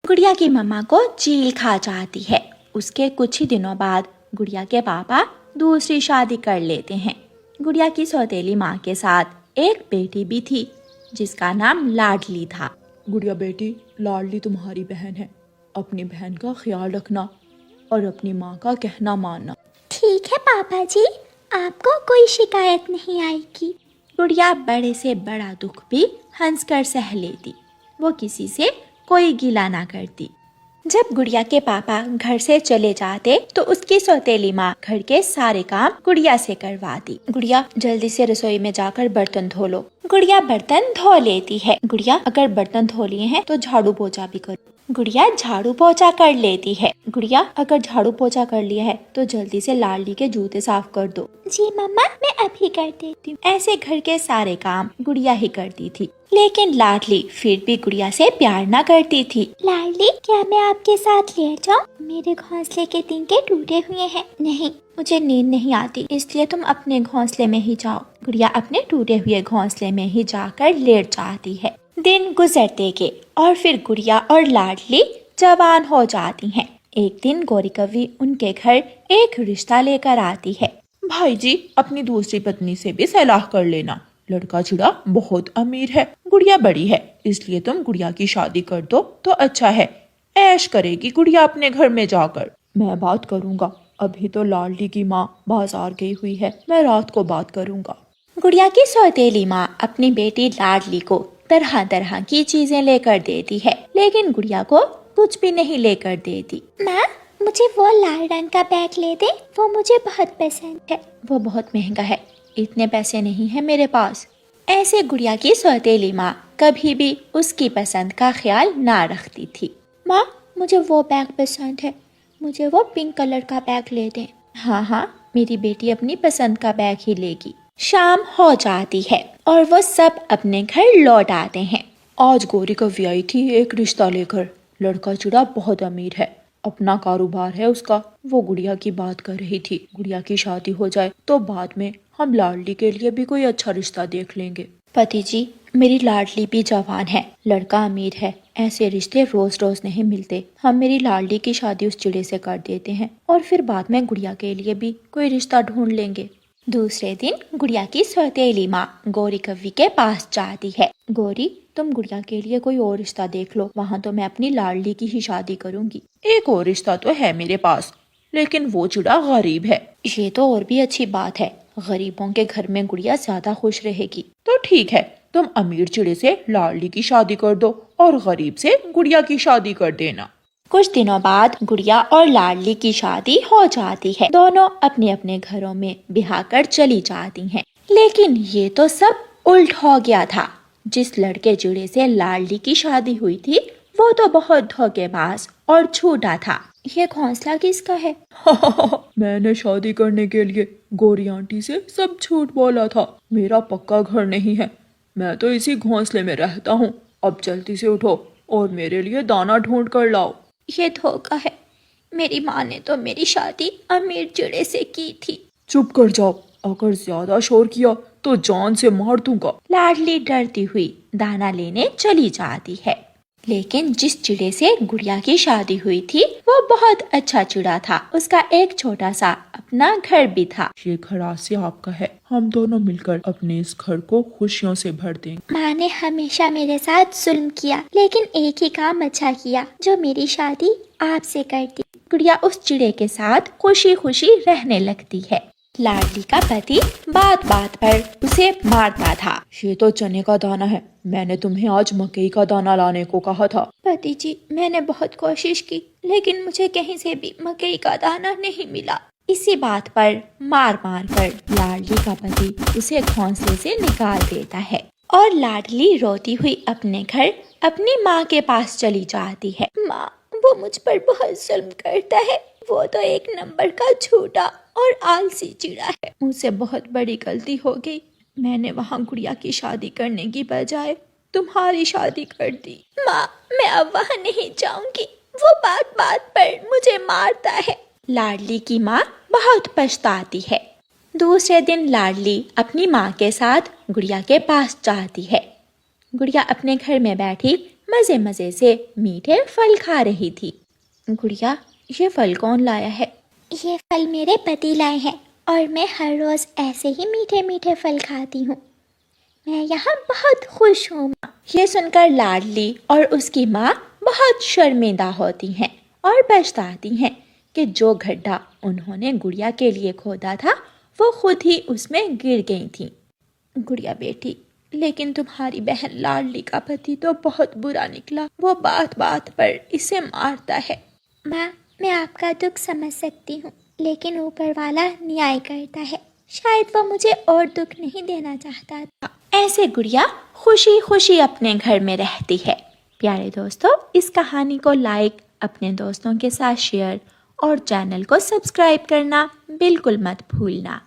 गुड़िया की मम्मा को चील खा जाती है। उसके कुछ ही दिनों बाद गुड़िया के पापा दूसरी शादी कर लेते हैं। गुड़िया की सौतेली माँ के साथ एक बेटी भी थी जिसका नाम लाडली था। गुड़िया बेटी, लाडली तुम्हारी बहन है। अपनी बहन का ख्याल रखना और अपनी माँ का कहना मानना। ठीक है पापा जी, आपको कोई शिकायत नहीं आएगी। गुड़िया बड़े से बड़ा दुख भी हंसकर सह लेती। वो किसी से कोई गिला ना करती। जब गुड़िया के पापा घर से चले जाते तो उसकी सौतेली माँ घर के सारे काम गुड़िया से करवाती। गुड़िया जल्दी से रसोई में जाकर बर्तन धो लो। गुड़िया बर्तन धो लेती है। गुड़िया अगर बर्तन धो लिए हैं तो झाड़ू पोछा भी करो। गुड़िया झाड़ू पोछा कर लेती है। गुड़िया अगर झाड़ू पोछा कर लिया है तो जल्दी से लाडली के जूते साफ कर दो। जी मम्मा, मैं अभी कर देती हूँ। ऐसे घर के सारे काम गुड़िया ही करती थी। लेकिन लाडली फिर भी गुड़िया से प्यार ना करती थी। लाडली, क्या मैं आपके साथ लेट जाऊँ? मेरे घोंसले के तिनके टूटे हुए हैं। नहीं, मुझे नींद नहीं आती, इसलिए तुम अपने घोंसले में ही जाओ। गुड़िया अपने टूटे हुए घोंसले में ही जाकर लेट जाती है। दिन गुजरते गए और फिर गुड़िया और लाडली जवान हो जाती हैं। एक दिन गौरी कवि उनके घर एक रिश्ता लेकर आती है। भाई जी, अपनी दूसरी पत्नी से भी सलाह कर लेना। लड़का चिड़ा बहुत अमीर है, गुड़िया बड़ी है, इसलिए तुम गुड़िया की शादी कर दो तो अच्छा है। ऐश करेगी गुड़िया अपने घर में जाकर। मैं बात करूँगा। अभी तो लाडली की माँ बाजार गई हुई है, मैं रात को बात करूँगा। गुड़िया की सौतेली माँ अपनी बेटी लाडली को तरह तरह की चीजें लेकर देती है, लेकिन गुड़िया को कुछ भी नहीं लेकर देती। माँ, मुझे वो लाल रंग का बैग ले दे, वो मुझे बहुत पसंद है। वो बहुत महंगा है, इतने पैसे नहीं है मेरे पास। ऐसे गुड़िया की सौतेली माँ कभी भी उसकी पसंद का ख्याल ना रखती थी। माँ, मुझे वो बैग पसंद है, मुझे वो पिंक कलर का बैग ले दे। हाँ हाँ, मेरी बेटी अपनी पसंद का बैग ही लेगी। शाम हो जाती है और वो सब अपने घर लौट आते हैं। आज गौरी कवि आई थी एक रिश्ता लेकर। लड़का चिड़ा बहुत अमीर है, अपना कारोबार है उसका। वो गुड़िया की बात कर रही थी, गुड़िया की शादी हो जाए तो बाद में हम लाडली के लिए भी कोई अच्छा रिश्ता देख लेंगे। पति जी, मेरी लाडली भी जवान है, लड़का अमीर है, ऐसे रिश्ते रोज रोज नहीं मिलते। हम मेरी लाडली की शादी उस चिड़े से कर देते हैं और फिर बाद में गुड़िया के लिए भी कोई रिश्ता ढूंढ लेंगे। दूसरे दिन गुड़िया की सौतेली माँ गौरी कवि के पास जाती है। गौरी, तुम गुड़िया के लिए कोई और रिश्ता देख लो, वहाँ तो मैं अपनी लाडली की ही शादी करूँगी। एक और रिश्ता तो है मेरे पास, लेकिन वो चिड़ा गरीब है। ये तो और भी अच्छी बात है, गरीबों के घर में गुड़िया ज्यादा खुश रहेगी। तो ठीक है, तुम अमीर चिड़े से लाडली की शादी कर दो और गरीब से गुड़िया की शादी कर देना। कुछ दिनों बाद गुड़िया और लाडली की शादी हो जाती है। दोनों अपने अपने घरों में ब्याह कर चली जाती हैं। लेकिन ये तो सब उल्ट हो गया था। जिस लड़के चिड़े से लाडली की शादी हुई थी वो तो बहुत धोखेबाज और झूठा था। ये घोंसला किसका है? मैंने शादी करने के लिए गौरी आंटी से सब झूठ बोला था। मेरा पक्का घर नहीं है, मैं तो इसी घोंसले में रहता हूँ। अब जल्दी से उठो और मेरे लिए दाना ढूंढ कर लाओ। ये धोखा है, मेरी माँ ने तो मेरी शादी अमीर चिड़े से की थी। चुप कर जाओ, अगर ज्यादा शोर किया तो जान से मार दूंगा। लाडली डरती हुई दाना लेने चली जाती है। लेकिन जिस चिड़े से गुड़िया की शादी हुई थी वो बहुत अच्छा चिड़ा था। उसका एक छोटा सा अपना घर भी था। ये घर आज से आपका है, हम दोनों मिलकर अपने इस घर को खुशियों से भर देंगे। माँ ने हमेशा मेरे साथ जुल्म किया, लेकिन एक ही काम अच्छा किया, जो मेरी शादी आपसे कर दी। गुड़िया उस चिड़े के साथ खुशी खुशी रहने लगती है। लाडली का पति बात बात पर उसे मारता था। ये तो चने का दाना है, मैंने तुम्हें आज मकई का दाना लाने को कहा था। पति जी, मैंने बहुत कोशिश की, लेकिन मुझे कहीं से भी मकई का दाना नहीं मिला। इसी बात पर मार मार कर लाडली का पति उसे घोंसले से निकाल देता है और लाडली रोती हुई अपने घर अपनी माँ के पास चली जाती है। माँ, वो मुझ पर बहुत जुल्म करता है, वो तो एक नंबर का झूठा और आलसी चिड़ा है। मुझसे बहुत बड़ी गलती हो गई, मैंने वहाँ गुड़िया की शादी करने की बजाय तुम्हारी शादी कर दी। माँ, मैं अब वहाँ नहीं जाऊंगी, वो बात बात पर मुझे मारता है। लाडली की माँ बहुत पछताती है। दूसरे दिन लाडली अपनी माँ के साथ गुड़िया के पास जाती है। गुड़िया अपने घर में बैठी मजे मजे से मीठे फल खा रही थी। गुड़िया, ये फल कौन लाया है? ये फल मेरे पति लाए हैं और मैं हर रोज ऐसे ही मीठे मीठे फल खाती हूँ। मैं यहाँ बहुत खुश हूँ। ये सुनकर लाडली और उसकी माँ बहुत शर्मिंदा होती हैं और पछताती हैं कि जो गड्ढा उन्होंने गुड़िया के लिए खोदा था वो खुद ही उसमें गिर गई थी। गुड़िया बेटी, लेकिन तुम्हारी बहन लाडली का पति तो बहुत बुरा निकला। वो बात बात पर इसे मारता है। माँ, मैं आपका दुख समझ सकती हूँ, लेकिन ऊपर वाला न्याय करता है। शायद वो मुझे और दुख नहीं देना चाहता था। ऐसे गुड़िया खुशी खुशी अपने घर में रहती है। प्यारे दोस्तों, इस कहानी को लाइक, अपने दोस्तों के साथ शेयर और चैनल को सब्सक्राइब करना बिल्कुल मत भूलना।